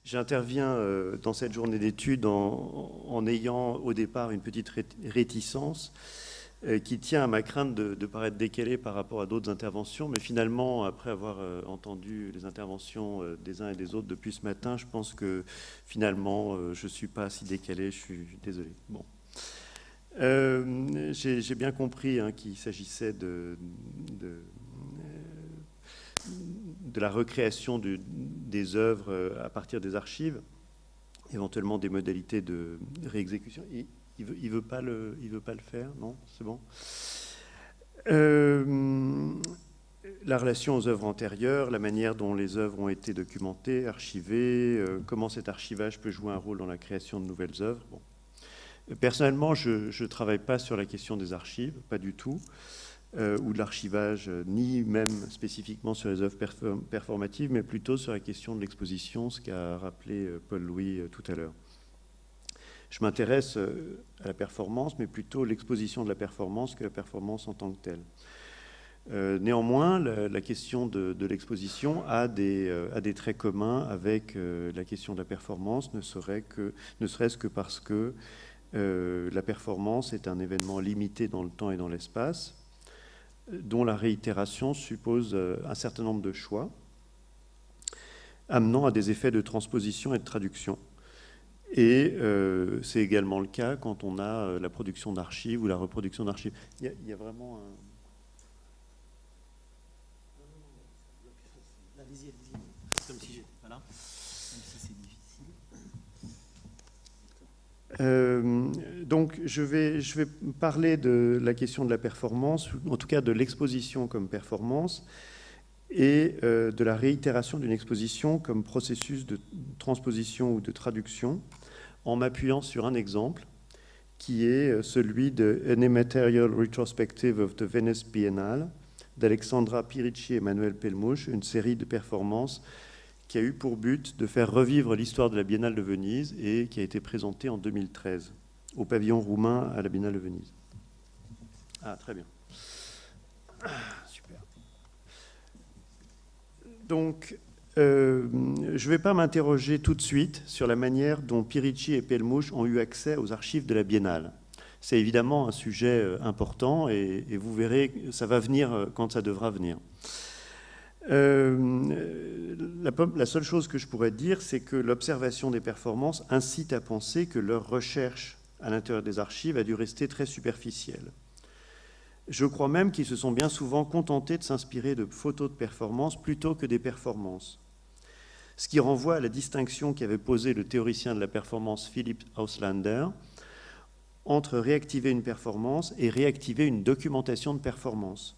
J'interviens dans cette journée d'études en ayant au départ une petite réticence qui tient à ma crainte de paraître décalé par rapport à d'autres interventions, mais finalement, après avoir entendu les interventions des uns et des autres depuis ce matin, je pense que finalement, je ne suis pas si décalé, je suis désolé. Bon. J'ai bien compris qu'il s'agissait de la recréation des œuvres à partir des archives, éventuellement des modalités de réexécution. Il veut pas le faire, non? C'est bon. La relation aux œuvres antérieures, la manière dont les œuvres ont été documentées, archivées, comment cet archivage peut jouer un rôle dans la création de nouvelles œuvres. Bon. Personnellement, je ne travaille pas sur la question des archives, pas du tout, ou de l'archivage, ni même spécifiquement sur les œuvres performatives, mais plutôt sur la question de l'exposition, ce qu'a rappelé Paul-Louis tout à l'heure. Je m'intéresse à la performance, mais plutôt l'exposition de la performance que la performance en tant que telle. Néanmoins, la question de l'exposition a des traits communs avec la question de la performance, ne serait-ce que parce que la performance est un événement limité dans le temps et dans l'espace, dont la réitération suppose un certain nombre de choix, amenant à des effets de transposition et de traduction. Et c'est également le cas quand on a la production d'archives ou la reproduction d'archives. Il y a vraiment un... Allez-y. Comme si voilà. Même si c'est difficile. Donc je vais parler de la question de la performance, en tout cas de l'exposition comme performance, et de la réitération d'une exposition comme processus de transposition ou de traduction, en m'appuyant sur un exemple qui est celui de An Immaterial Retrospective of the Venice Biennale d'Alexandra Piricci et Manuel Pelmouche, une série de performances qui a eu pour but de faire revivre l'histoire de la Biennale de Venise et qui a été présentée en 2013 au pavillon roumain à la Biennale de Venise. Ah, très bien. Super. Donc, je ne vais pas m'interroger tout de suite sur la manière dont Piricci et Pelmouche ont eu accès aux archives de la Biennale. C'est évidemment un sujet important et vous verrez, ça va venir quand ça devra venir. La seule chose que je pourrais dire, c'est que l'observation des performances incite à penser que leur recherche à l'intérieur des archives a dû rester très superficielle. Je crois même qu'ils se sont bien souvent contentés de s'inspirer de photos de performances plutôt que des performances. Ce qui renvoie à la distinction qu'avait posée le théoricien de la performance Philipp Auslander entre réactiver une performance et réactiver une documentation de performance.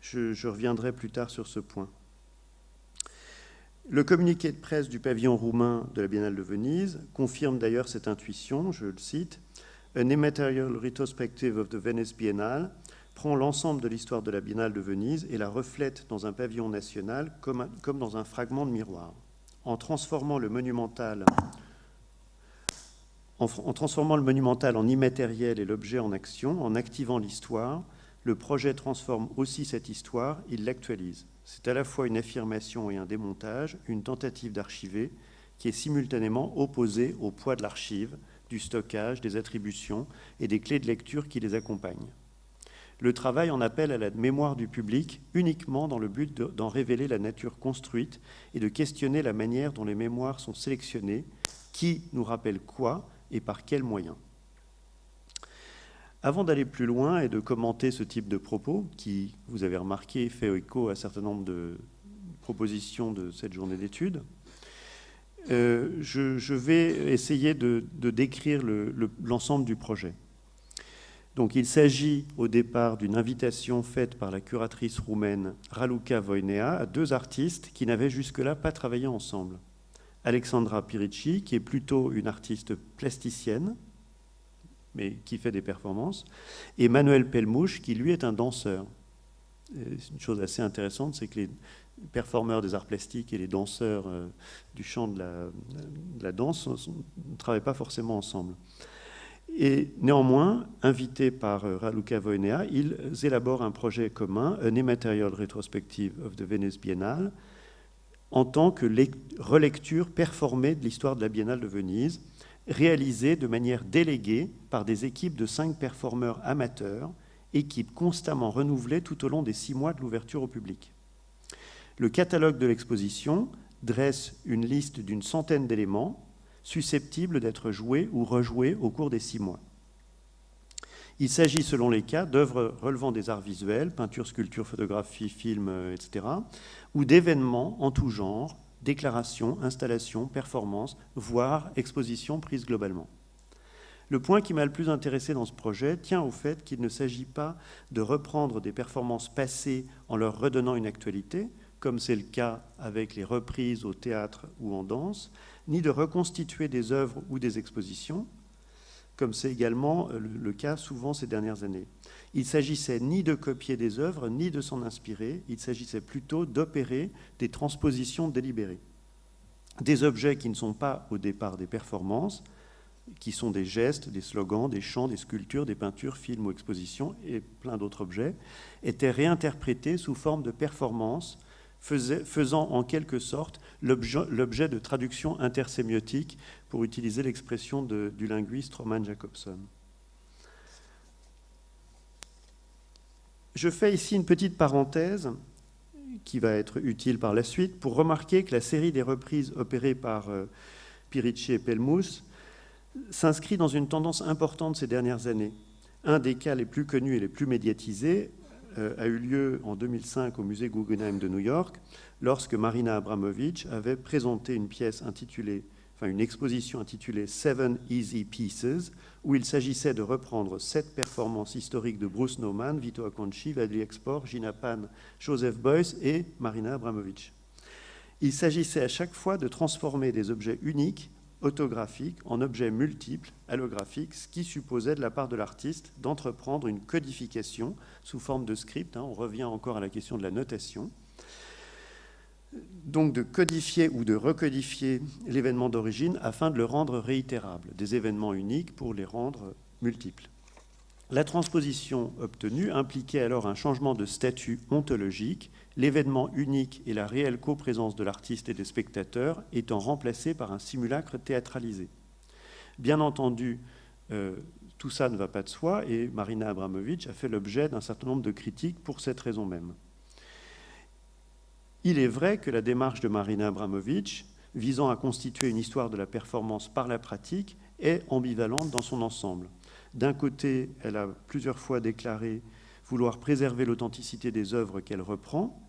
Je reviendrai plus tard sur ce point. Le communiqué de presse du pavillon roumain de la Biennale de Venise confirme d'ailleurs cette intuition, je le cite, « An Immaterial Retrospective of the Venice Biennale prend l'ensemble de l'histoire de la Biennale de Venise et la reflète dans un pavillon national comme dans un fragment de miroir. En transformant le monumental en immatériel et l'objet en action, en activant l'histoire, le projet transforme aussi cette histoire, il l'actualise. C'est à la fois une affirmation et un démontage, une tentative d'archiver qui est simultanément opposée au poids de l'archive, du stockage, des attributions et des clés de lecture qui les accompagnent. Le travail en appelle à la mémoire du public uniquement dans le but d'en révéler la nature construite et de questionner la manière dont les mémoires sont sélectionnées, qui nous rappelle quoi et par quels moyens. Avant d'aller plus loin et de commenter ce type de propos, qui, vous avez remarqué, fait écho à un certain nombre de propositions de cette journée d'études, je vais essayer de décrire l'ensemble du projet. Donc il s'agit au départ d'une invitation faite par la curatrice roumaine Raluca Voinea à deux artistes qui n'avaient jusque-là pas travaillé ensemble. Alexandra Piricci, qui est plutôt une artiste plasticienne, mais qui fait des performances, et Manuel Pelmouche, qui lui est un danseur. C'est une chose assez intéressante, c'est que les performeurs des arts plastiques et les danseurs du chant de la danse ne travaillent pas forcément ensemble. Et néanmoins, invités par Raluca Voinea, ils élaborent un projet commun, An Immaterial Retrospective of the Venice Biennale, en tant que relecture performée de l'histoire de la Biennale de Venise, réalisée de manière déléguée par des équipes de 5 performeurs amateurs, équipes constamment renouvelées tout au long des 6 mois de l'ouverture au public. Le catalogue de l'exposition dresse une liste d'une centaine d'éléments susceptibles d'être joués ou rejoués au cours des 6 mois. Il s'agit, selon les cas, d'œuvres relevant des arts visuels, peinture, sculpture, photographie, film, etc., ou d'événements en tout genre, déclarations, installations, performances, voire expositions prises globalement. Le point qui m'a le plus intéressé dans ce projet tient au fait qu'il ne s'agit pas de reprendre des performances passées en leur redonnant une actualité, comme c'est le cas avec les reprises au théâtre ou en danse, ni de reconstituer des œuvres ou des expositions, comme c'est également le cas souvent ces dernières années. Il s'agissait ni de copier des œuvres, ni de s'en inspirer, il s'agissait plutôt d'opérer des transpositions délibérées. Des objets qui ne sont pas au départ des performances, qui sont des gestes, des slogans, des chants, des sculptures, des peintures, films ou expositions, et plein d'autres objets, étaient réinterprétés sous forme de performances, faisant en quelque sorte l'objet de traduction intersémiotique, pour utiliser l'expression du linguiste Roman Jakobson. Je fais ici une petite parenthèse qui va être utile par la suite pour remarquer que la série des reprises opérées par Piricci et Pelmus s'inscrit dans une tendance importante ces dernières années. Un des cas les plus connus et les plus médiatisés a eu lieu en 2005 au musée Guggenheim de New York, lorsque Marina Abramović avait présenté une exposition intitulée Seven Easy Pieces, où il s'agissait de reprendre 7 performances historiques de Bruce Nauman, Vito Acconci, Vadli Export, Gina Pan, Joseph Beuys et Marina Abramović. Il s'agissait à chaque fois de transformer des objets uniques, autographiques, en objets multiples, allographiques, ce qui supposait de la part de l'artiste d'entreprendre une codification sous forme de script, on revient encore à la question de la notation, donc de codifier ou de recodifier l'événement d'origine afin de le rendre réitérable, des événements uniques pour les rendre multiples. La transposition obtenue impliquait alors un changement de statut ontologique, l'événement unique et la réelle coprésence de l'artiste et des spectateurs étant remplacés par un simulacre théâtralisé. Bien entendu, tout ça ne va pas de soi et Marina Abramović a fait l'objet d'un certain nombre de critiques pour cette raison même. Il est vrai que la démarche de Marina Abramović, visant à constituer une histoire de la performance par la pratique, est ambivalente dans son ensemble. D'un côté, elle a plusieurs fois déclaré vouloir préserver l'authenticité des œuvres qu'elle reprend,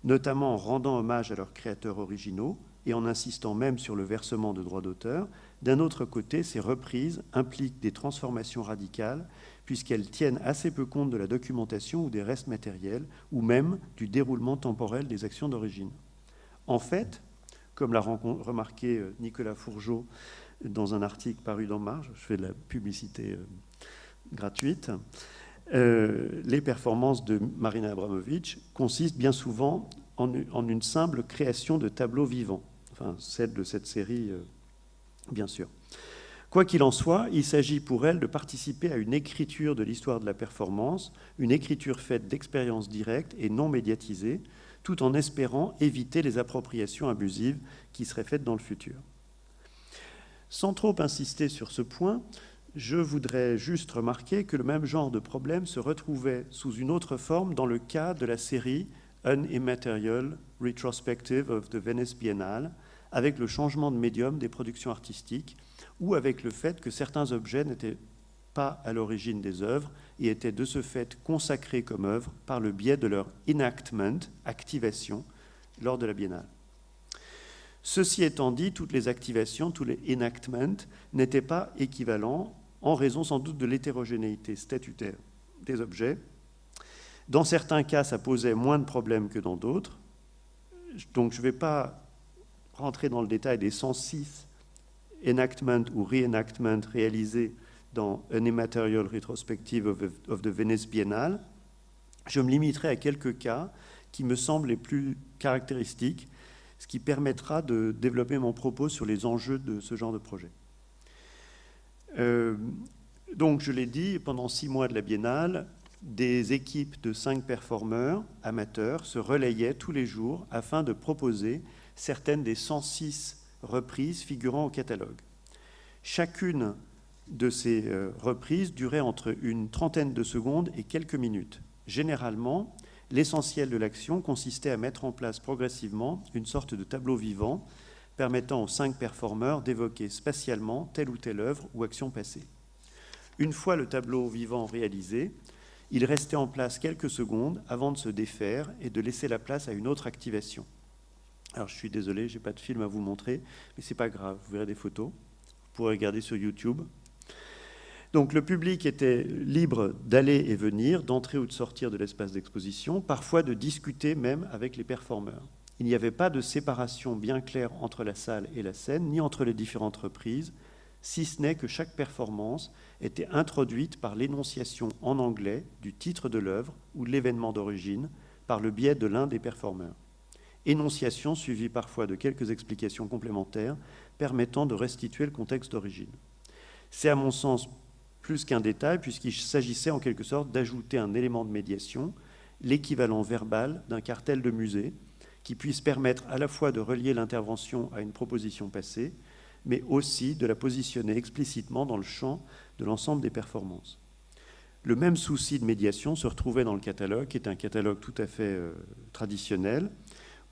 notamment en rendant hommage à leurs créateurs originaux et en insistant même sur le versement de droits d'auteur. D'un autre côté, ces reprises impliquent des transformations radicales puisqu'elles tiennent assez peu compte de la documentation ou des restes matériels ou même du déroulement temporel des actions d'origine. En fait, comme l'a remarqué Nicolas Fourgeot dans un article paru dans Marge, je fais de la publicité gratuite, les performances de Marina Abramović consistent bien souvent en une simple création de tableaux vivants, enfin celle de cette série, bien sûr. Quoi qu'il en soit, il s'agit pour elle de participer à une écriture de l'histoire de la performance, une écriture faite d'expériences directes et non médiatisées, tout en espérant éviter les appropriations abusives qui seraient faites dans le futur. Sans trop insister sur ce point, je voudrais juste remarquer que le même genre de problème se retrouvait sous une autre forme dans le cas de la série An Immaterial Retrospective of the Venice Biennale, avec le changement de médium des productions artistiques, ou avec le fait que certains objets n'étaient pas à l'origine des œuvres et étaient de ce fait consacrés comme œuvres par le biais de leur enactment, activation, lors de la Biennale. Ceci étant dit, toutes les activations, tous les enactments n'étaient pas équivalents en raison sans doute de l'hétérogénéité statutaire des objets. Dans certains cas, ça posait moins de problèmes que dans d'autres. Donc je ne vais pas rentrer dans le détail des 106 enactments ou reenactments réalisés dans An Immaterial Retrospective of the Venice Biennale. Je me limiterai à quelques cas qui me semblent les plus caractéristiques, ce qui permettra de développer mon propos sur les enjeux de ce genre de projet. Donc, je l'ai dit, pendant 6 mois de la Biennale, des équipes de 5 performeurs amateurs se relayaient tous les jours afin de proposer certaines des 106 reprises figurant au catalogue. Chacune de ces reprises durait entre une trentaine de secondes et quelques minutes. Généralement, l'essentiel de l'action consistait à mettre en place progressivement une sorte de tableau vivant permettant aux 5 performeurs d'évoquer spatialement telle ou telle œuvre ou action passée. Une fois le tableau vivant réalisé, il restait en place quelques secondes avant de se défaire et de laisser la place à une autre activation. Alors je suis désolé, je n'ai pas de film à vous montrer, mais ce n'est pas grave, vous verrez des photos, vous pourrez regarder sur YouTube. Donc le public était libre d'aller et venir, d'entrer ou de sortir de l'espace d'exposition, parfois de discuter même avec les performeurs. Il n'y avait pas de séparation bien claire entre la salle et la scène, ni entre les différentes reprises, si ce n'est que chaque performance était introduite par l'énonciation en anglais du titre de l'œuvre ou de l'événement d'origine par le biais de l'un des performeurs. Énonciation suivie parfois de quelques explications complémentaires permettant de restituer le contexte d'origine. C'est à mon sens plus qu'un détail, puisqu'il s'agissait en quelque sorte d'ajouter un élément de médiation, l'équivalent verbal d'un cartel de musée, qui puisse permettre à la fois de relier l'intervention à une proposition passée, mais aussi de la positionner explicitement dans le champ de l'ensemble des performances. Le même souci de médiation se retrouvait dans le catalogue, qui est un catalogue tout à fait traditionnel,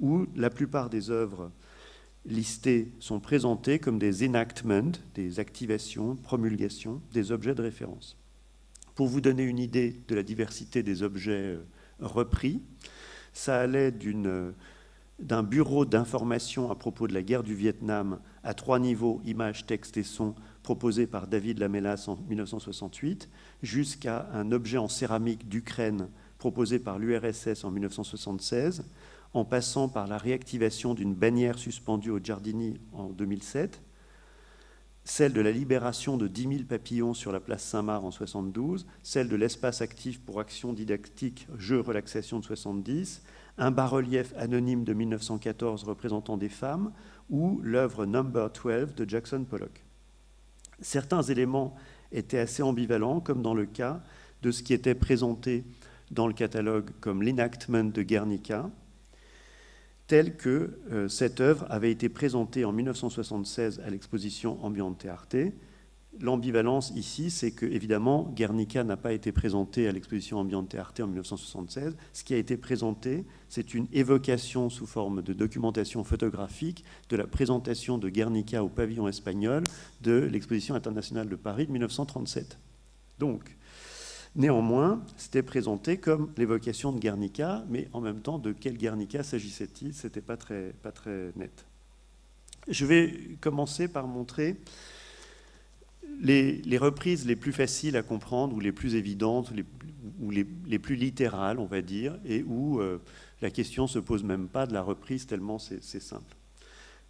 où la plupart des œuvres listées sont présentées comme des enactments, des activations, promulgations, des objets de référence. Pour vous donner une idée de la diversité des objets repris, ça allait d'un bureau d'information à propos de la guerre du Vietnam à 3 niveaux, images, texte et son, proposé par David Lamelas en 1968, jusqu'à un objet en céramique d'Ukraine proposé par l'URSS en 1976, en passant par la réactivation d'une bannière suspendue au Giardini en 2007, celle de la libération de 10 000 papillons sur la place Saint-Marc en 1972, celle de l'espace actif pour action didactique, jeu, relaxation de 1970, un bas-relief anonyme de 1914 représentant des femmes, ou l'œuvre Number 12 de Jackson Pollock. Certains éléments étaient assez ambivalents, comme dans le cas de ce qui était présenté dans le catalogue comme l'enactment de Guernica, tel que cette œuvre avait été présentée en 1976 à l'exposition Ambiente Arte. L'ambivalence ici, c'est que, évidemment, Guernica n'a pas été présenté à l'exposition Ambiente Arte en 1976. Ce qui a été présenté, c'est une évocation sous forme de documentation photographique de la présentation de Guernica au pavillon espagnol de l'exposition internationale de Paris de 1937. Donc, néanmoins, c'était présenté comme l'évocation de Guernica, mais en même temps, de quel Guernica s'agissait-il? Ce n'était pas très net. Je vais commencer par montrer les reprises les plus faciles à comprendre, ou les plus évidentes, ou les plus littérales, on va dire, et où la question ne se pose même pas de la reprise, tellement c'est simple.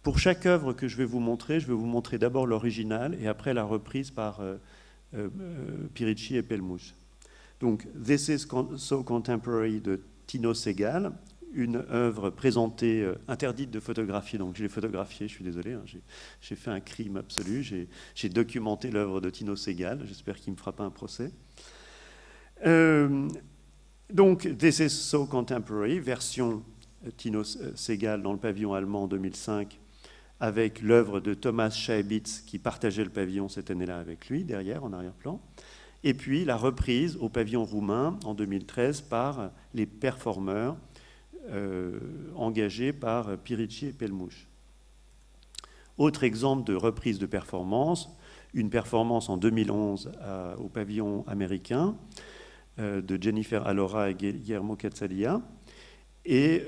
Pour chaque œuvre que je vais vous montrer d'abord l'original, et après la reprise par Piricci et Pelmouche. Donc, This is So Contemporary de Tino Sehgal, une œuvre présentée, interdite de photographier. Donc, je l'ai photographiée, je suis désolé, hein, j'ai fait un crime absolu. J'ai documenté l'œuvre de Tino Sehgal. J'espère qu'il ne me fera pas un procès. Donc, This is So Contemporary, version Tino Sehgal dans le pavillon allemand en 2005, avec l'œuvre de Thomas Scheibitz, qui partageait le pavillon cette année-là avec lui, derrière, en arrière-plan. Et puis la reprise au pavillon roumain en 2013 par les performeurs engagés par Piricci et Pelmouche. Autre exemple de reprise de performance, une performance en 2011 au pavillon américain de Jennifer Alora et Guillermo Cazzalia. Et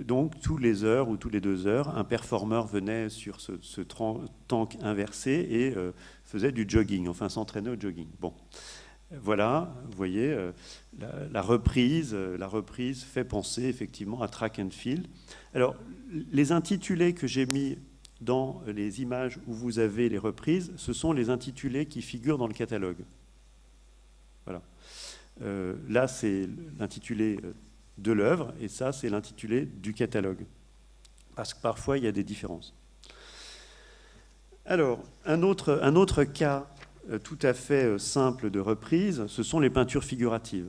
donc, tous les heures ou tous les 2 heures, un performeur venait sur ce tank inversé et faisait du jogging, enfin s'entraînait au jogging. Bon, voilà, vous voyez, la reprise fait penser effectivement à track and field. Alors, les intitulés que j'ai mis dans les images où vous avez les reprises, ce sont les intitulés qui figurent dans le catalogue. Voilà. Là, c'est l'intitulé de l'œuvre, et ça, c'est l'intitulé du catalogue. Parce que parfois, il y a des différences. Alors, un autre cas tout à fait simple de reprise, ce sont les peintures figuratives.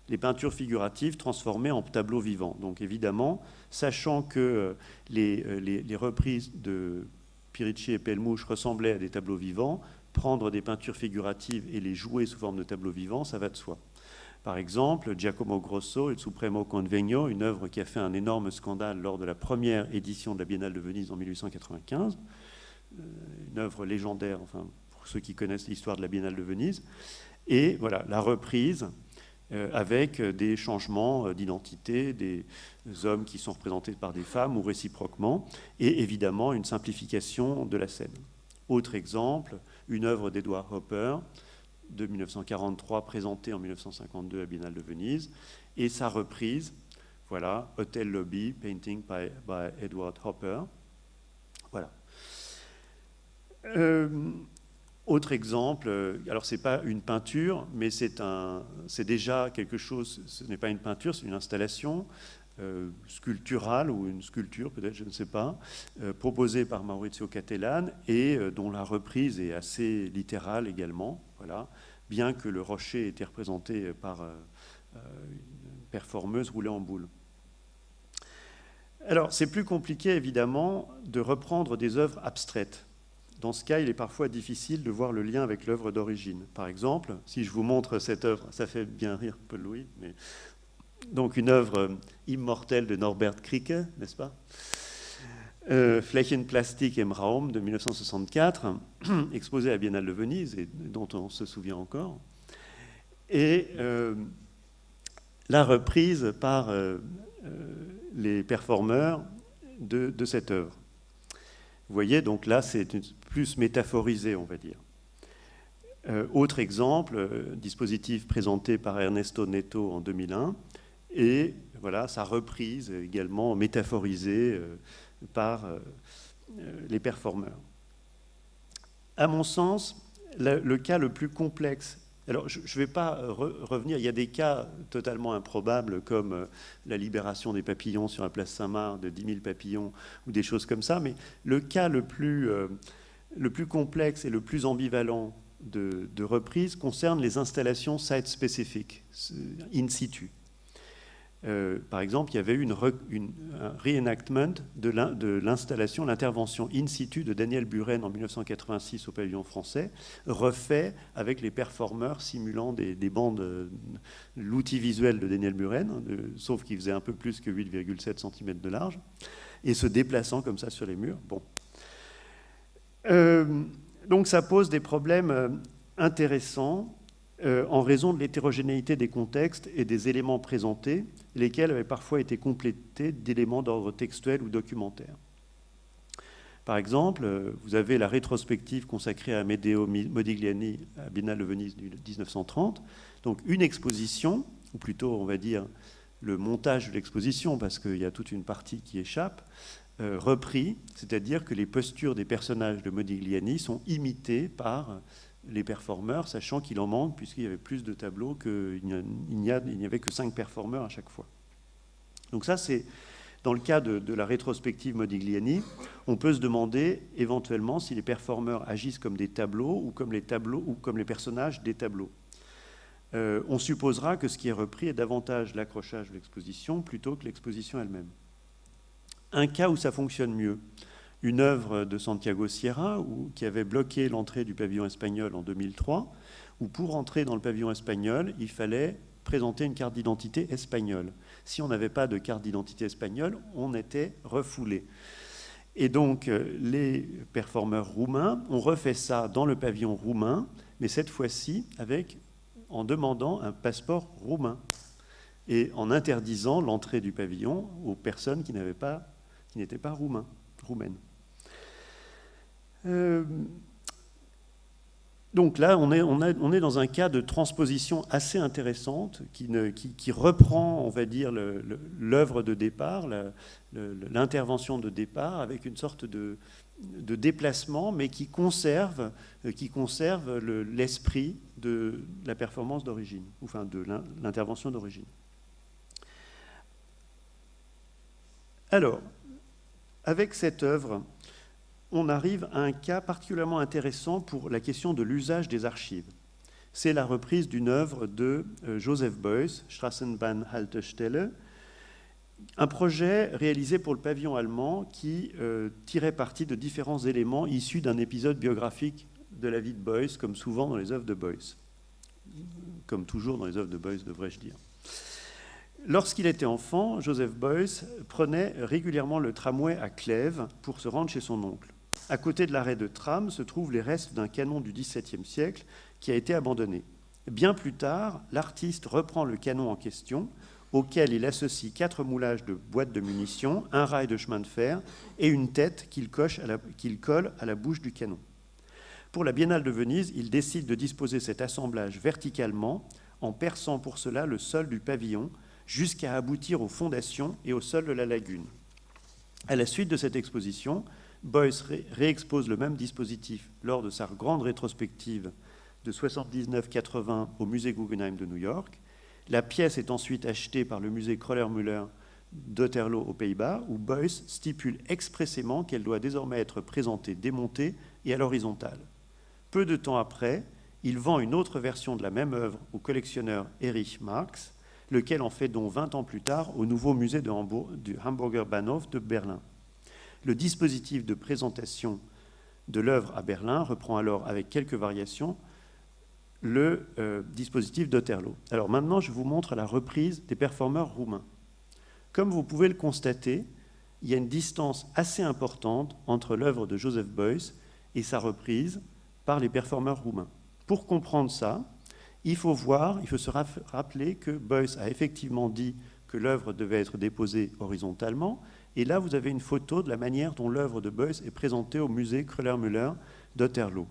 les peintures figuratives transformées en tableaux vivants. Donc évidemment, sachant que les reprises de Piricci et Pellemouche ressemblaient à des tableaux vivants, prendre des peintures figuratives et les jouer sous forme de tableaux vivants, ça va de soi. Par exemple, Giacomo Grosso, Il Supremo Convegno, une œuvre qui a fait un énorme scandale lors de la première édition de la Biennale de Venise en 1895, une œuvre légendaire, enfin, pour ceux qui connaissent l'histoire de la Biennale de Venise, et voilà, la reprise avec des changements d'identité, des hommes qui sont représentés par des femmes ou réciproquement, et évidemment une simplification de la scène. Autre exemple, une œuvre d'Edward Hopper, de 1943, présentée en 1952 à la Biennale de Venise, et sa reprise, voilà, Hotel Lobby, painting by Edward Hopper. Voilà. Autre exemple, alors c'est pas une peinture, mais c'est déjà quelque chose, ce n'est pas une peinture, c'est une installation sculpturale ou une sculpture peut-être, je ne sais pas, proposée par Maurizio Cattelan et dont la reprise est assez littérale également, voilà, bien que le rocher ait été représenté par une performeuse roulée en boule. Alors c'est plus compliqué évidemment de reprendre des œuvres abstraites. Dans ce cas, il est parfois difficile de voir le lien avec l'œuvre d'origine. Par exemple, si je vous montre cette œuvre, ça fait bien rire Paul-Louis, mais donc une œuvre immortelle de Norbert Kricke, n'est-ce pas, Flächenplastik im Raum de 1964, exposée à la Biennale de Venise et dont on se souvient encore, et la reprise par les performeurs de cette œuvre. Vous voyez, donc là, c'est plus métaphorisé, on va dire. Autre exemple, dispositif présenté par Ernesto Neto en 2001, et voilà, sa reprise également métaphorisée par les performeurs. À mon sens, le cas le plus complexe, alors je ne vais pas revenir, il y a des cas totalement improbables comme la libération des papillons sur la place Saint-Marc, de 10 000 papillons ou des choses comme ça, mais le cas le plus complexe et le plus ambivalent de reprise concerne les installations site-spécifiques, in situ. Par exemple, il y avait eu un reenactment de l'installation, l'intervention in situ de Daniel Buren en 1986 au pavillon français, refait avec les performeurs simulant des bandes, l'outil visuel de Daniel Buren, sauf qu'il faisait un peu plus que 8,7 cm de large, et se déplaçant comme ça sur les murs. Bon. Donc ça pose des problèmes intéressants en raison de l'hétérogénéité des contextes et des éléments présentés, lesquels avaient parfois été complétés d'éléments d'ordre textuel ou documentaire. Par exemple, vous avez la rétrospective consacrée à Amedeo Modigliani à Biennale de Venise de 1930, donc une exposition, ou plutôt on va dire le montage de l'exposition, parce qu'il y a toute une partie qui échappe, repris, c'est-à-dire que les postures des personnages de Modigliani sont imitées par les performeurs, sachant qu'il en manque, puisqu'il y avait plus de tableaux qu'il n'y avait que 5 performeurs à chaque fois. Donc ça, c'est dans le cas de la rétrospective Modigliani, on peut se demander éventuellement si les performeurs agissent comme des tableaux ou comme les personnages des tableaux. On supposera que ce qui est repris est davantage l'accrochage de l'exposition plutôt que l'exposition elle-même. Un cas où ça fonctionne mieux, une œuvre de Santiago Sierra qui avait bloqué l'entrée du pavillon espagnol en 2003, où pour entrer dans le pavillon espagnol, il fallait présenter une carte d'identité espagnole. Si on n'avait pas de carte d'identité espagnole, on était refoulé. Et donc, les performeurs roumains ont refait ça dans le pavillon roumain, mais cette fois-ci en demandant un passeport roumain et en interdisant l'entrée du pavillon aux personnes qui n'étaient pas roumaines. Donc là, on est dans un cas de transposition assez intéressante qui reprend, on va dire, l'œuvre de départ, l'intervention de départ, avec une sorte de déplacement, mais qui conserve l'esprit de la performance d'origine, enfin de l'intervention d'origine. Alors, avec cette œuvre, on arrive à un cas particulièrement intéressant pour la question de l'usage des archives. c'est la reprise d'une œuvre de Joseph Beuys, Straßenbahnhaltestelle, un projet réalisé pour le pavillon allemand qui tirait parti de différents éléments issus d'un épisode biographique de la vie de Beuys, comme souvent dans les œuvres de Beuys. Comme toujours dans les œuvres de Beuys, devrais-je dire. Lorsqu'il était enfant, Joseph Beuys prenait régulièrement le tramway à Clèves pour se rendre chez son oncle. À côté de l'arrêt de tram se trouvent les restes d'un canon du XVIIe siècle qui a été abandonné. Bien plus tard, l'artiste reprend le canon en question, auquel il associe 4 moulages de boîtes de munitions, un rail de chemin de fer et une tête qu'il colle à la bouche du canon. Pour la Biennale de Venise, il décide de disposer cet assemblage verticalement en perçant pour cela le sol du pavillon jusqu'à aboutir aux fondations et au sol de la lagune. À la suite de cette exposition, Beuys réexpose le même dispositif lors de sa grande rétrospective de 79-80 au musée Guggenheim de New York. La pièce est ensuite achetée par le musée Kröller-Müller d'Otterlo aux Pays-Bas, où Beuys stipule expressément qu'elle doit désormais être présentée démontée et à l'horizontale. Peu de temps après, il vend une autre version de la même œuvre au collectionneur Erich Marx, lequel en fait don 20 ans plus tard au nouveau musée du Hamburger Bahnhof de Berlin. Le dispositif de présentation de l'œuvre à Berlin reprend alors, avec quelques variations, le dispositif d'Otterlo. Alors maintenant, je vous montre la reprise des performeurs roumains. Comme vous pouvez le constater, il y a une distance assez importante entre l'œuvre de Joseph Beuys et sa reprise par les performeurs roumains. Pour comprendre ça, il faut se rappeler que Beuys a effectivement dit que l'œuvre devait être déposée horizontalement, et là vous avez une photo de la manière dont l'œuvre de Beuys est présentée au musée Kröller-Müller d'Otterlo.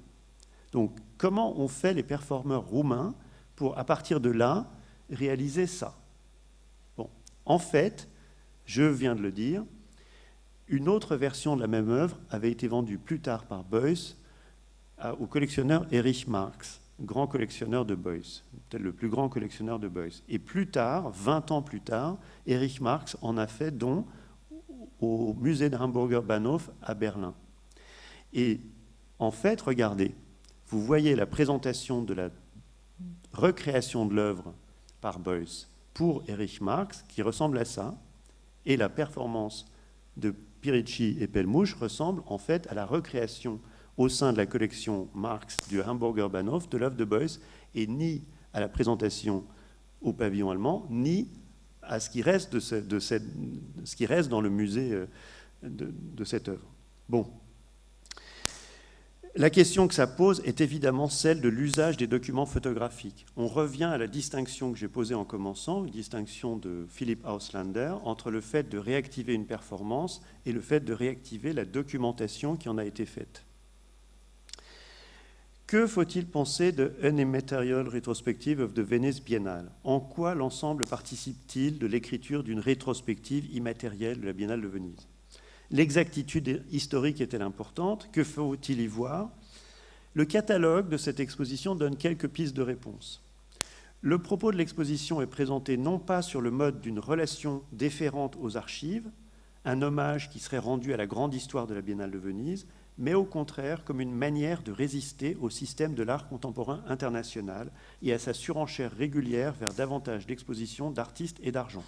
Donc, comment ont fait les performeurs roumains pour, à partir de là, réaliser ça? Bon, en fait, je viens de le dire, une autre version de la même œuvre avait été vendue plus tard par Beuys au collectionneur Erich Marx, grand collectionneur de Beuys, peut-être le plus grand collectionneur de Beuys. Et plus tard, 20 ans plus tard, Erich Marx en a fait don au musée de Hamburger Bahnhof à Berlin. Et en fait, regardez, vous voyez la présentation de la recréation de l'œuvre par Beuys pour Erich Marx, qui ressemble à ça, et la performance de Piricci et Pellmouche ressemble en fait à la recréation au sein de la collection Marx du Hamburger Bahnhof de l'œuvre de Beuys, et ni à la présentation au pavillon allemand, ni à ce qui reste, ce qui reste dans le musée de cette œuvre. Bon. La question que ça pose est évidemment celle de l'usage des documents photographiques. On revient à la distinction que j'ai posée en commençant, une distinction de Philipp Auslander, entre le fait de réactiver une performance et le fait de réactiver la documentation qui en a été faite. Que faut-il penser de An Immaterial Retrospective of the Venice Biennale? En quoi l'ensemble participe-t-il de l'écriture d'une rétrospective immatérielle de la Biennale de Venise? L'exactitude historique est-elle importante? Que faut-il y voir? Le catalogue de cette exposition donne quelques pistes de réponse. Le propos de l'exposition est présenté non pas sur le mode d'une relation déférente aux archives, un hommage qui serait rendu à la grande histoire de la Biennale de Venise, mais au contraire comme une manière de résister au système de l'art contemporain international et à sa surenchère régulière vers davantage d'expositions d'artistes et d'argent.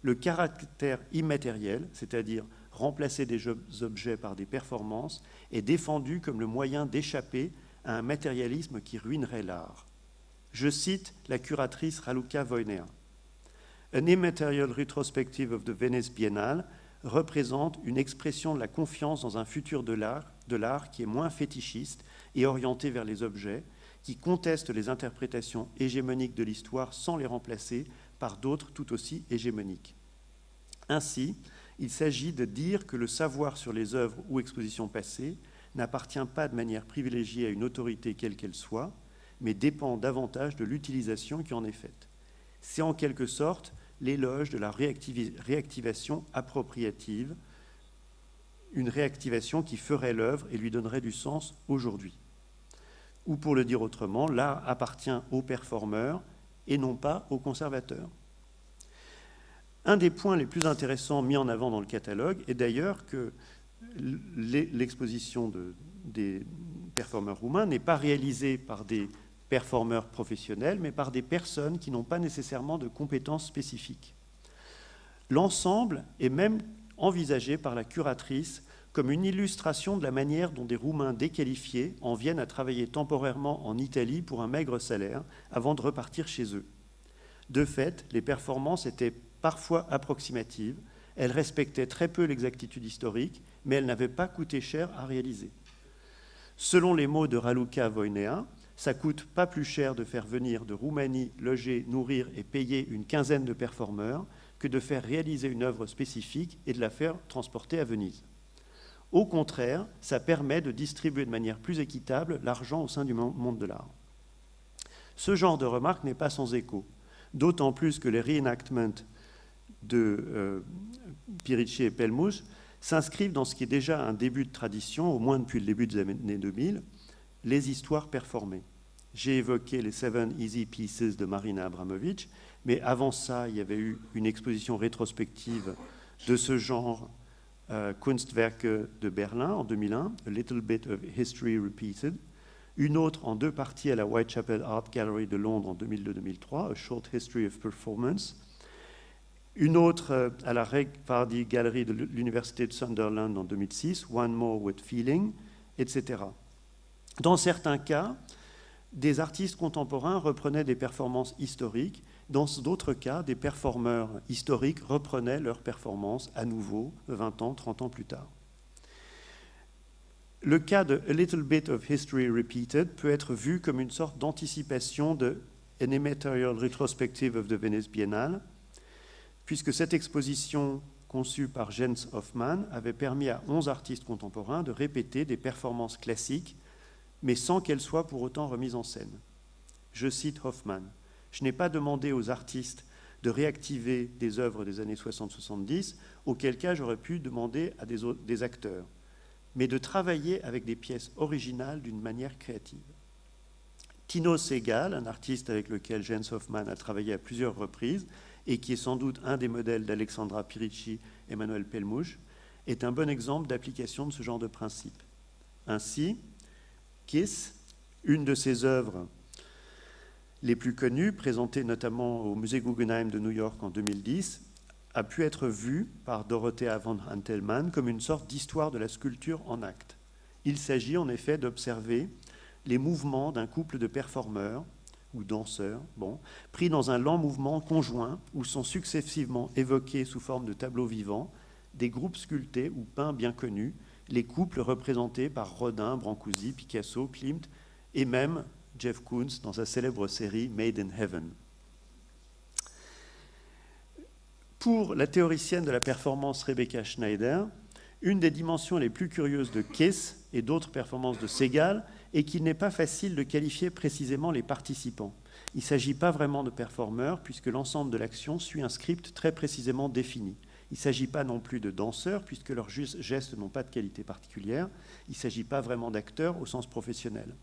Le caractère immatériel, c'est-à-dire remplacer des objets par des performances, est défendu comme le moyen d'échapper à un matérialisme qui ruinerait l'art. Je cite la curatrice Raluca Voinea. An Immaterial Retrospective of the Venice Biennale représente une expression de la confiance dans un futur de l'art qui est moins fétichiste et orienté vers les objets, qui conteste les interprétations hégémoniques de l'histoire sans les remplacer par d'autres tout aussi hégémoniques. Ainsi, il s'agit de dire que le savoir sur les œuvres ou expositions passées n'appartient pas de manière privilégiée à une autorité quelle qu'elle soit, mais dépend davantage de l'utilisation qui en est faite. C'est en quelque sorte l'éloge de la réactivation appropriative, une réactivation qui ferait l'œuvre et lui donnerait du sens aujourd'hui. Ou pour le dire autrement, l'art appartient aux performeurs et non pas aux conservateurs. Un des points les plus intéressants mis en avant dans le catalogue est d'ailleurs que l'exposition des performeurs roumains n'est pas réalisée par des performeurs professionnels, mais par des personnes qui n'ont pas nécessairement de compétences spécifiques. L'ensemble est même envisagé par la curatrice comme une illustration de la manière dont des Roumains déqualifiés en viennent à travailler temporairement en Italie pour un maigre salaire avant de repartir chez eux. De fait, les performances étaient parfois approximatives, elles respectaient très peu l'exactitude historique, mais elles n'avaient pas coûté cher à réaliser. Selon les mots de Raluca Voinea, ça coûte pas plus cher de faire venir de Roumanie, loger, nourrir et payer une quinzaine de performeurs que de faire réaliser une œuvre spécifique et de la faire transporter à Venise. Au contraire, ça permet de distribuer de manière plus équitable l'argent au sein du monde de l'art. Ce genre de remarque n'est pas sans écho, d'autant plus que les reenactments de Piricci et Pelmouche s'inscrivent dans ce qui est déjà un début de tradition, au moins depuis le début des années 2000, les histoires performées. J'ai évoqué les 7 Easy Pieces de Marina Abramovic, mais avant ça, il y avait eu une exposition rétrospective de ce genre, Kunstwerke de Berlin en 2001, A Little Bit of History Repeated, une autre en 2 parties à la Whitechapel Art Gallery de Londres en 2002-2003, A Short History of Performance, une autre à la Regvardi Gallery de l'Université de Sunderland en 2006, One More with Feeling, etc. Dans certains cas, des artistes contemporains reprenaient des performances historiques. Dans d'autres cas, des performeurs historiques reprenaient leurs performances à nouveau 20 ans, 30 ans plus tard. Le cas de A Little Bit of History Repeated peut être vu comme une sorte d'anticipation de An Immaterial Retrospective of the Venice Biennale, puisque cette exposition conçue par Jens Hoffmann avait permis à 11 artistes contemporains de répéter des performances classiques, mais sans qu'elles soient pour autant remises en scène. Je cite Hoffmann. « Je n'ai pas demandé aux artistes de réactiver des œuvres des années 60-70, auquel cas j'aurais pu demander à des acteurs, mais de travailler avec des pièces originales d'une manière créative. » Tino Sehgal, un artiste avec lequel Jens Hoffmann a travaillé à plusieurs reprises et qui est sans doute un des modèles d'Alexandra Piricci et Manuel Pelmouche, est un bon exemple d'application de ce genre de principe. Ainsi, Kiss, une de ses œuvres les plus connues, présentée notamment au musée Guggenheim de New York en 2010, a pu être vue par Dorothea von Hantelmann comme une sorte d'histoire de la sculpture en acte. Il s'agit en effet d'observer les mouvements d'un couple de performeurs ou danseurs, pris dans un lent mouvement conjoint où sont successivement évoqués sous forme de tableaux vivants des groupes sculptés ou peints bien connus, les couples représentés par Rodin, Brancusi, Picasso, Klimt et même Jeff Koons dans sa célèbre série Made in Heaven. Pour la théoricienne de la performance Rebecca Schneider, une des dimensions les plus curieuses de Kiss et d'autres performances de Sehgal est qu'il n'est pas facile de qualifier précisément les participants. Il ne s'agit pas vraiment de performeurs puisque l'ensemble de l'action suit un script très précisément défini. Il ne s'agit pas non plus de danseurs puisque leurs gestes n'ont pas de qualité particulière. Il ne s'agit pas vraiment d'acteurs au sens professionnel.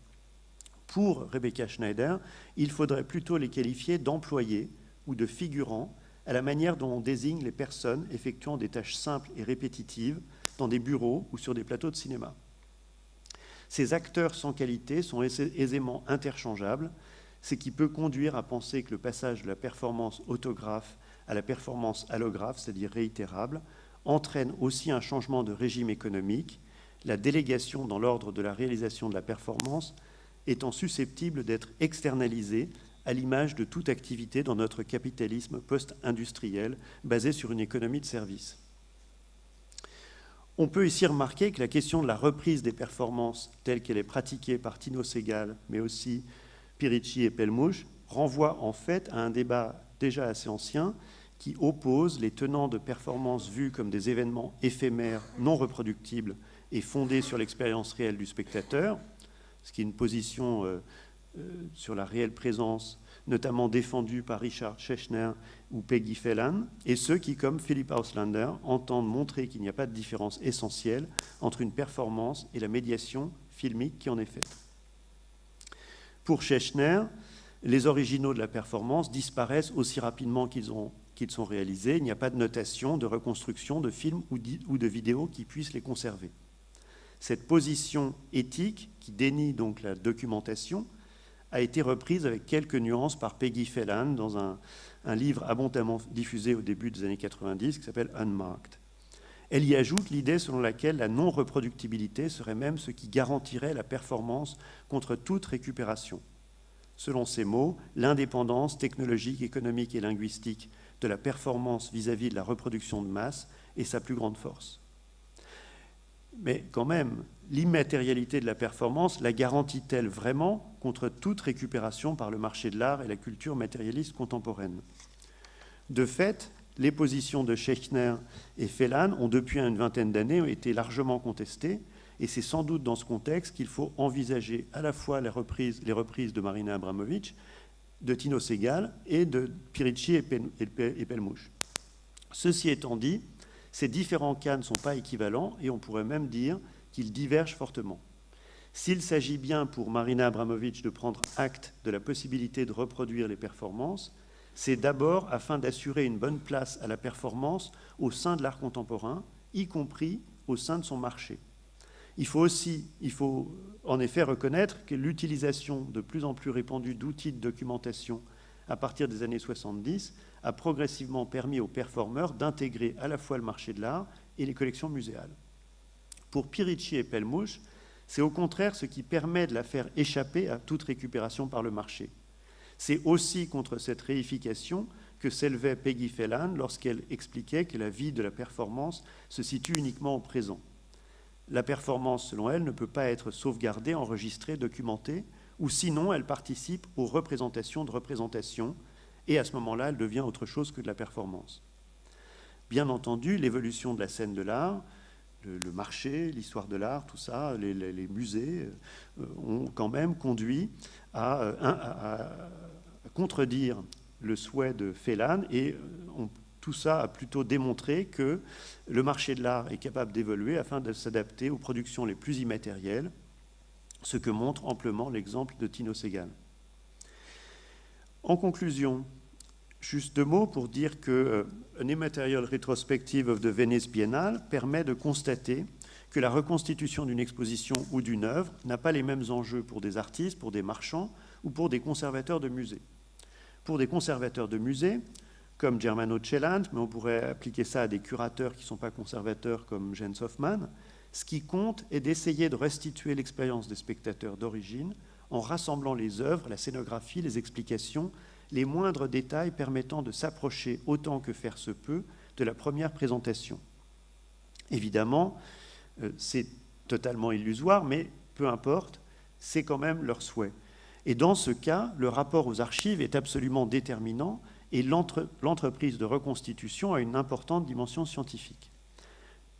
Pour Rebecca Schneider, il faudrait plutôt les qualifier d'employés ou de figurants à la manière dont on désigne les personnes effectuant des tâches simples et répétitives dans des bureaux ou sur des plateaux de cinéma. Ces acteurs sans qualité sont aisément interchangeables, ce qui peut conduire à penser que le passage de la performance autographe à la performance allographe, c'est-à-dire réitérable, entraîne aussi un changement de régime économique, la délégation dans l'ordre de la réalisation de la performance étant susceptible d'être externalisée à l'image de toute activité dans notre capitalisme post-industriel basé sur une économie de services. On peut ici remarquer que la question de la reprise des performances telle qu'elle est pratiquée par Tino Sehgal, mais aussi Piricci et Pelmouche, renvoie en fait à un débat déjà assez ancien qui oppose les tenants de performances vues comme des événements éphémères, non reproductibles et fondés sur l'expérience réelle du spectateur, ce qui est une position sur la réelle présence, notamment défendue par Richard Schechner ou Peggy Phelan, et ceux qui, comme Philipp Auslander, entendent montrer qu'il n'y a pas de différence essentielle entre une performance et la médiation filmique qui en est faite. Pour Schechner, les originaux de la performance disparaissent aussi rapidement qu'ils sont réalisés. Il n'y a pas de notation, de reconstruction, de films ou de vidéos qui puissent les conserver. Cette position éthique, qui dénie donc la documentation, a été reprise avec quelques nuances par Peggy Phelan dans un livre abondamment diffusé au début des années 90 qui s'appelle Unmarked. Elle y ajoute l'idée selon laquelle la non-reproductibilité serait même ce qui garantirait la performance contre toute récupération. Selon ces mots, l'indépendance technologique, économique et linguistique de la performance vis-à-vis de la reproduction de masse est sa plus grande force. Mais quand même, l'immatérialité de la performance la garantit-elle vraiment contre toute récupération par le marché de l'art et la culture matérialiste contemporaine? De fait, les positions de Schechner et Phelan ont depuis une vingtaine d'années été largement contestées, et c'est sans doute dans ce contexte qu'il faut envisager à la fois les reprises de Marina Abramović, de Tino Sehgal et de Pirinci et Pellemouche. Ceci étant dit, ces différents cas ne sont pas équivalents et on pourrait même dire qu'ils divergent fortement. S'il s'agit bien pour Marina Abramović de prendre acte de la possibilité de reproduire les performances, c'est d'abord afin d'assurer une bonne place à la performance au sein de l'art contemporain, y compris au sein de son marché. Il faut en effet reconnaître que l'utilisation de plus en plus répandue d'outils de documentation à partir des années 70 a progressivement permis aux performeurs d'intégrer à la fois le marché de l'art et les collections muséales. Pour Pirinci et Pellemouche, c'est au contraire ce qui permet de la faire échapper à toute récupération par le marché. C'est aussi contre cette réification que s'élevait Peggy Phelan lorsqu'elle expliquait que la vie de la performance se situe uniquement au présent. La performance, selon elle, ne peut pas être sauvegardée, enregistrée, documentée, ou sinon elle participe aux représentations de représentations, et à ce moment-là, elle devient autre chose que de la performance. Bien entendu, l'évolution de la scène de l'art, le marché, l'histoire de l'art, tout ça, les musées ont quand même conduit à contredire le souhait de Phelan, et tout ça a plutôt démontré que le marché de l'art est capable d'évoluer afin de s'adapter aux productions les plus immatérielles, ce que montre amplement l'exemple de Tino Sehgal. En conclusion, juste 2 mots pour dire que An Immaterial Retrospective of the Venice Biennale permet de constater que la reconstitution d'une exposition ou d'une œuvre n'a pas les mêmes enjeux pour des artistes, pour des marchands ou pour des conservateurs de musées. Pour des conservateurs de musées, comme Germano Celant, mais on pourrait appliquer ça à des curateurs qui ne sont pas conservateurs comme Jens Hoffmann, ce qui compte est d'essayer de restituer l'expérience des spectateurs d'origine en rassemblant les œuvres, la scénographie, les explications, les moindres détails permettant de s'approcher autant que faire se peut de la première présentation. Évidemment, c'est totalement illusoire, mais peu importe, c'est quand même leur souhait. Et dans ce cas, le rapport aux archives est absolument déterminant et l'entreprise de reconstitution a une importante dimension scientifique.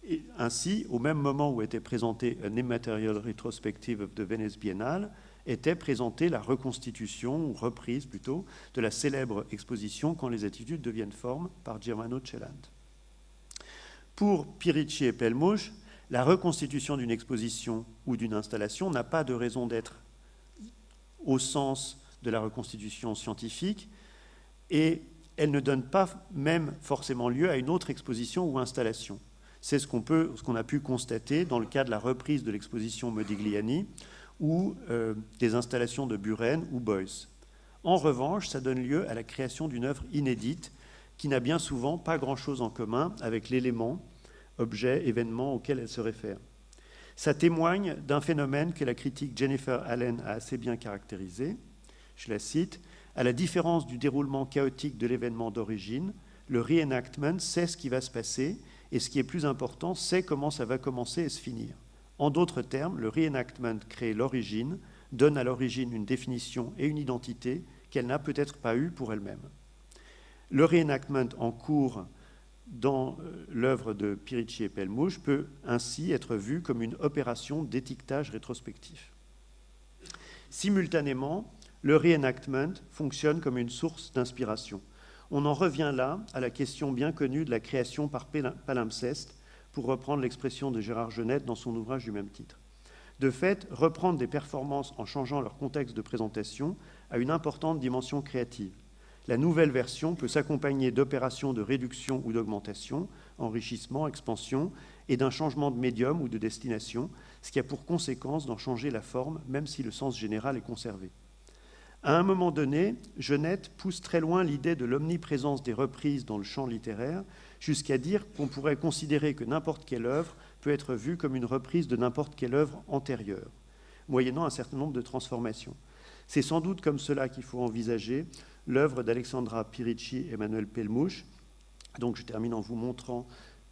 Et ainsi, au même moment où était présentée An Immaterial Retrospective of the Venice Biennale, était présentée la reconstitution, ou reprise plutôt, de la célèbre exposition Quand les attitudes deviennent formes par Germano Celant. Pour Pirinci et Pellemouche, la reconstitution d'une exposition ou d'une installation n'a pas de raison d'être au sens de la reconstitution scientifique, et elle ne donne pas même forcément lieu à une autre exposition ou installation. C'est ce qu'on a pu constater dans le cas de la reprise de l'exposition Modigliani ou des installations de Buren ou Beuys. En revanche, ça donne lieu à la création d'une œuvre inédite qui n'a bien souvent pas grand-chose en commun avec l'élément, objet, événement auquel elle se réfère. Ça témoigne d'un phénomène que la critique Jennifer Allen a assez bien caractérisé. Je la cite. À la différence du déroulement chaotique de l'événement d'origine, le reenactment sait ce qui va se passer et ce qui est plus important, c'est comment ça va commencer et se finir. En d'autres termes, le reenactment crée l'origine, donne à l'origine une définition et une identité qu'elle n'a peut-être pas eue pour elle-même. Le reenactment en cours dans l'œuvre de Pirinci et Pellemouche peut ainsi être vu comme une opération d'étiquetage rétrospectif. Simultanément, le reenactment fonctionne comme une source d'inspiration. On en revient là à la question bien connue de la création par palimpseste, pour reprendre l'expression de Gérard Genette dans son ouvrage du même titre. De fait, reprendre des performances en changeant leur contexte de présentation a une importante dimension créative. La nouvelle version peut s'accompagner d'opérations de réduction ou d'augmentation, enrichissement, expansion, et d'un changement de médium ou de destination, ce qui a pour conséquence d'en changer la forme, même si le sens général est conservé. À un moment donné, Genette pousse très loin l'idée de l'omniprésence des reprises dans le champ littéraire, jusqu'à dire qu'on pourrait considérer que n'importe quelle œuvre peut être vue comme une reprise de n'importe quelle œuvre antérieure, moyennant un certain nombre de transformations. C'est sans doute comme cela qu'il faut envisager l'œuvre d'Alexandra Pirici et Emmanuel Pelmouche. Donc je termine en vous montrant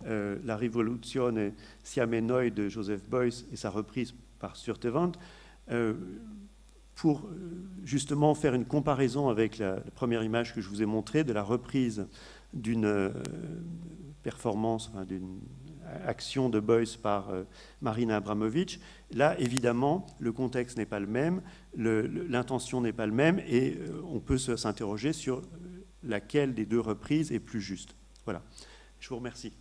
La Rivoluzione Siame Noi de Joseph Beuys et sa reprise par Sturtevant, pour justement faire une comparaison avec la première image que je vous ai montrée de la reprise d'une performance, enfin, d'une action de Beuys par Marina Abramovic. Là, évidemment, le contexte n'est pas le même, l'intention n'est pas le même, et on peut s'interroger sur laquelle des deux reprises est plus juste. Voilà. Je vous remercie.